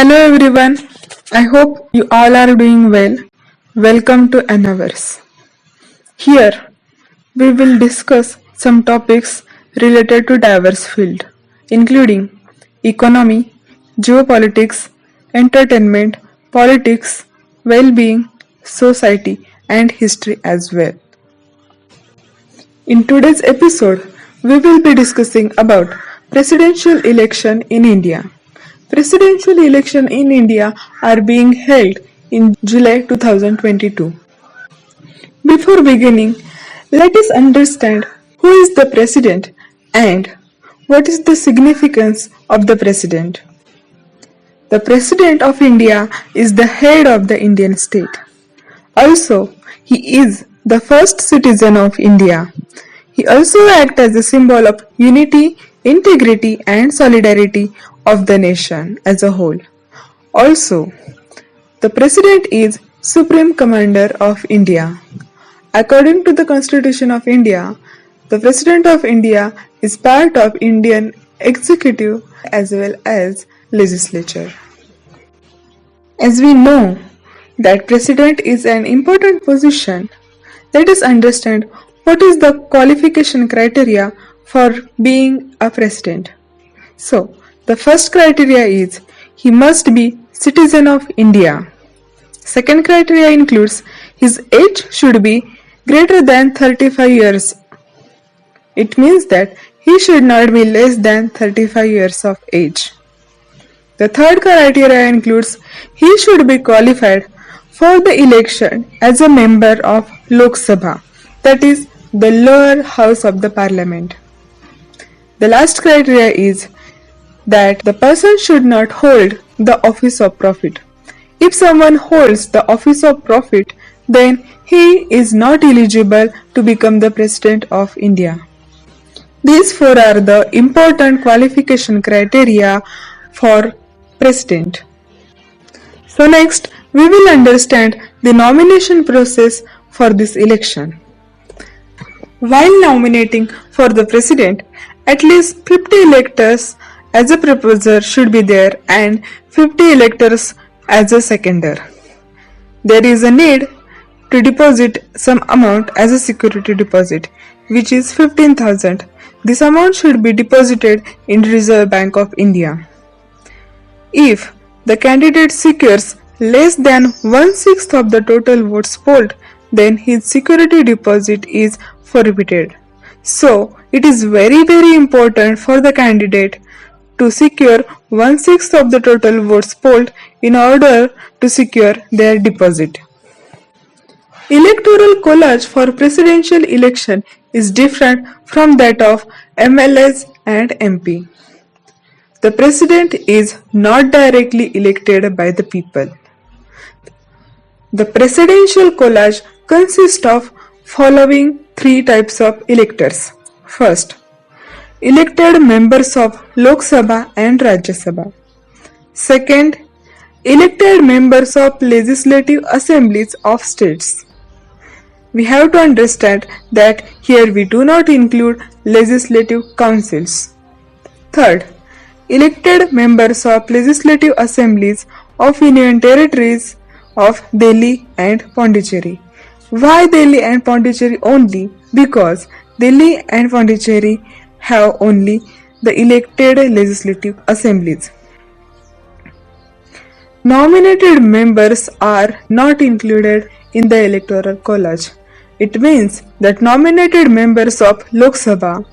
Hello everyone, I hope you all are doing well. Welcome to AnaVerse. Here we will discuss some topics related to diverse field, including economy, geopolitics, entertainment, politics, well-being, society and history as well. In today's episode, we will be discussing about presidential election in India. Presidential election in India are being held in July 2022. Before beginning, let us understand who is the president and what is the significance of the president. The president of India is the head of the Indian state. Also, he is the first citizen of India. He also acts as a symbol of unity, integrity and solidarity of the nation as a whole. Also, the President is Supreme Commander of India. According to the Constitution of India, the President of India is part of Indian executive as well as legislature. As we know that President is an important position, let us understand what is the qualification criteria for being a president. So, the first criteria is he must be citizen of India. Second criteria includes his age should be greater than 35 years. It means that he should not be less than 35 years of age. The third criteria includes he should be qualified for the election as a member of Lok Sabha, that is the lower house of the parliament. The last criteria is that the person should not hold the office of profit. If someone holds the office of profit, then he is not eligible to become the President of India. These four are the important qualification criteria for President. So next, we will understand the nomination process for this election. While nominating for the President, at least 50 electors as a proposer should be there and 50 electors as a seconder. There is a need to deposit some amount as a security deposit, which is 15,000. This amount should be deposited in Reserve Bank of India. If the candidate secures less than 1/6 of the total votes polled, then his security deposit is forfeited. So, it is very important for the candidate to secure 1/6 of the total votes polled in order to secure their deposit. Electoral college for presidential election is different from that of MLAs and MP. The president is not directly elected by the people. The presidential college consists of following three types of electors. First, elected members of Lok Sabha and Rajya Sabha. Second, elected members of legislative assemblies of states. We have to understand that here we do not include legislative councils. Third, elected members of legislative assemblies of Union territories of Delhi and Pondicherry. Why Delhi and Pondicherry only? Because Delhi and Pondicherry have only the elected legislative assemblies. Nominated members are not included in the electoral college. It means that nominated members of Lok Sabha,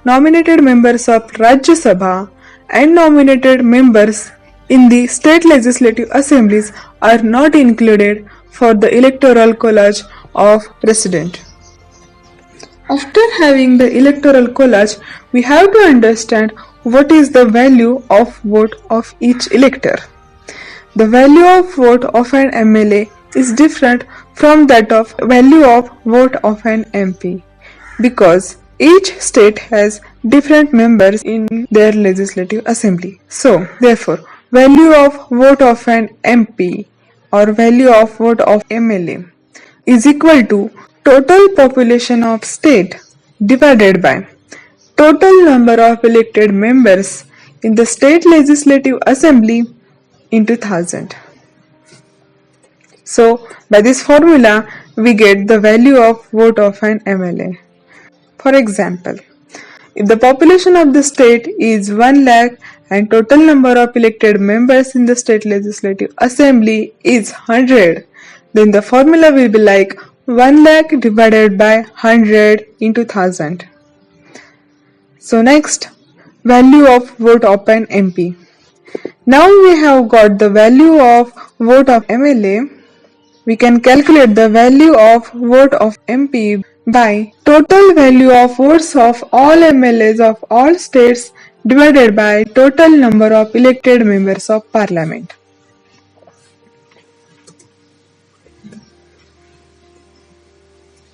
nominated members of Rajya Sabha and nominated members in the state legislative assemblies are not included for the electoral college of president. After having the electoral college, we have to understand what is the value of vote of each elector. The value of vote of an MLA is different from that of value of vote of an MP because each state has different members in their legislative assembly. So, therefore, value of vote of an MP or value of vote of MLA is equal to total population of state divided by total number of elected members in the state legislative assembly into 1000. So, by this formula, we get the value of vote of an MLA. For example, if the population of the state is 1 lakh and total number of elected members in the state legislative assembly is 100, then the formula will be like 1 lakh divided by 100 into 1000. So next, value of vote of an MP. Now we have got the value of vote of MLA. We can calculate the value of vote of MP by total value of votes of all MLAs of all states divided by total number of elected members of parliament.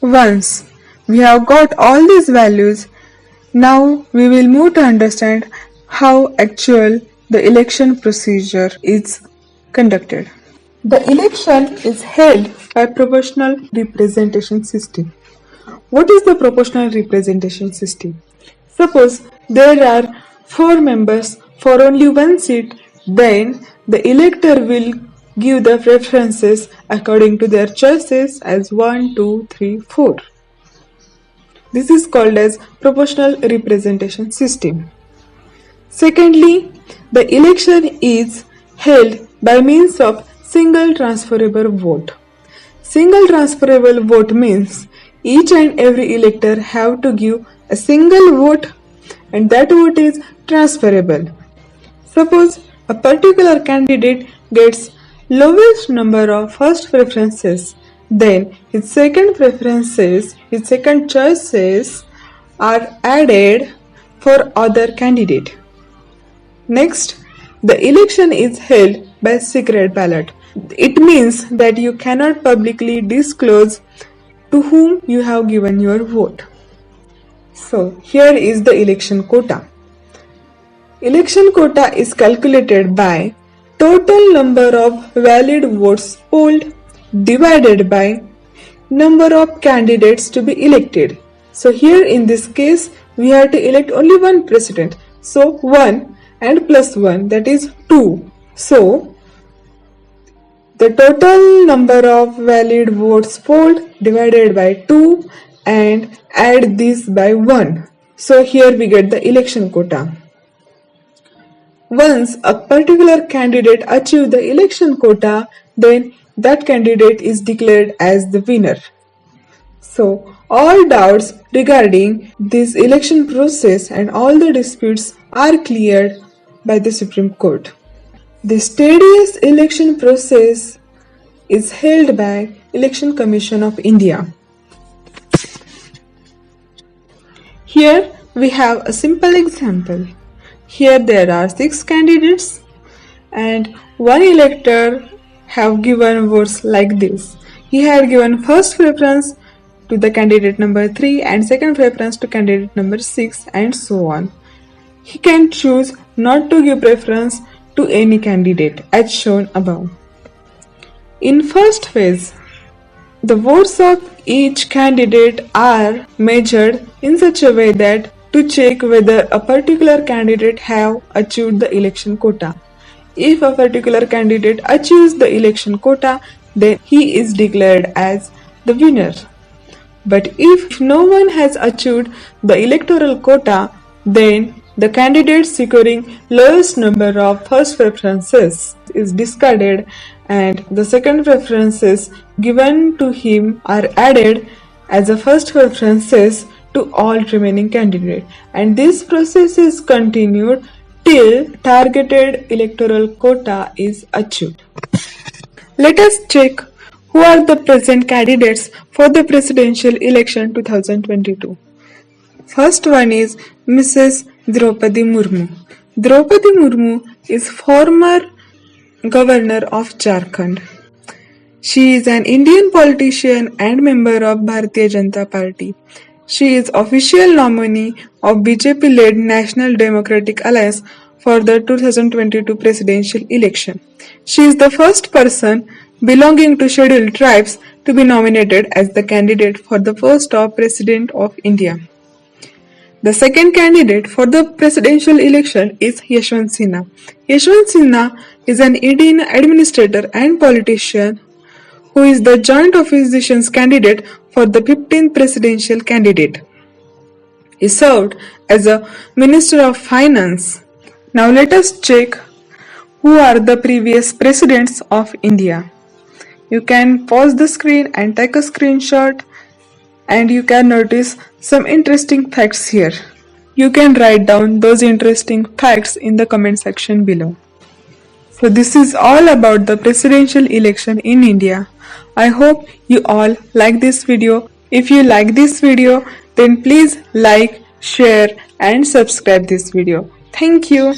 Once we have got all these values, now we will move to understand how actual the election procedure is conducted. The election is held by proportional representation system. What is the proportional representation system? Suppose there are 4 members for only one seat, then the elector will give the preferences according to their choices as 1, 2, 3, 4. This is called as proportional representation system. Secondly, the election is held by means of single transferable vote. Single transferable vote means each and every elector have to give a single vote and that vote is transferable. Suppose a particular candidate gets lowest number of first preferences, then his second choices are added for other candidate. Next, the election is held by secret ballot. It means that you cannot publicly disclose to whom you have given your vote. So, here is the election quota. Election quota is calculated by total number of valid votes polled divided by number of candidates to be elected. So here in this case, we have to elect only one president. So 1 and plus 1, that is 2. So the total number of valid votes polled divided by 2 and add this by 1. So here we get the election quota. Once a particular candidate achieves the election quota, then that candidate is declared as the winner. So, all doubts regarding this election process and all the disputes are cleared by the Supreme Court. The tedious election process is held by Election Commission of India. Here we have a simple example. Here there are 6 candidates and one elector have given votes like this. He had given first preference to the candidate number 3 and second preference to candidate number 6 and so on. He can choose not to give preference to any candidate as shown above. In first phase, the votes of each candidate are measured in such a way that to check whether a particular candidate have achieved the election quota. If a particular candidate achieves the election quota, then he is declared as the winner. But if no one has achieved the electoral quota, then the candidate securing lowest number of first preferences is discarded and the second preferences given to him are added as a first preferences to all remaining candidates, and this process is continued till targeted electoral quota is achieved. Let us check who are the present candidates for the presidential election 2022. First one is Mrs. Draupadi Murmu. Draupadi Murmu is former governor of Jharkhand. She is an Indian politician and member of Bharatiya Janata Party. She is official nominee of BJP-led National Democratic Alliance for the 2022 presidential election. She is the first person belonging to scheduled tribes to be nominated as the candidate for the post of President of India. The second candidate for the presidential election is Yashwant Sinha. Yashwant Sinha is an Indian administrator and politician who is the joint opposition's candidate for the 15th presidential candidate. He served as a Minister of Finance. Now let us check who are the previous presidents of India. You can pause the screen and take a screenshot, and you can notice some interesting facts here. You can write down those interesting facts in the comment section below. So this is all about the presidential election in India. I hope you all like this video. If you like this video, then please like, share and subscribe this video. Thank you.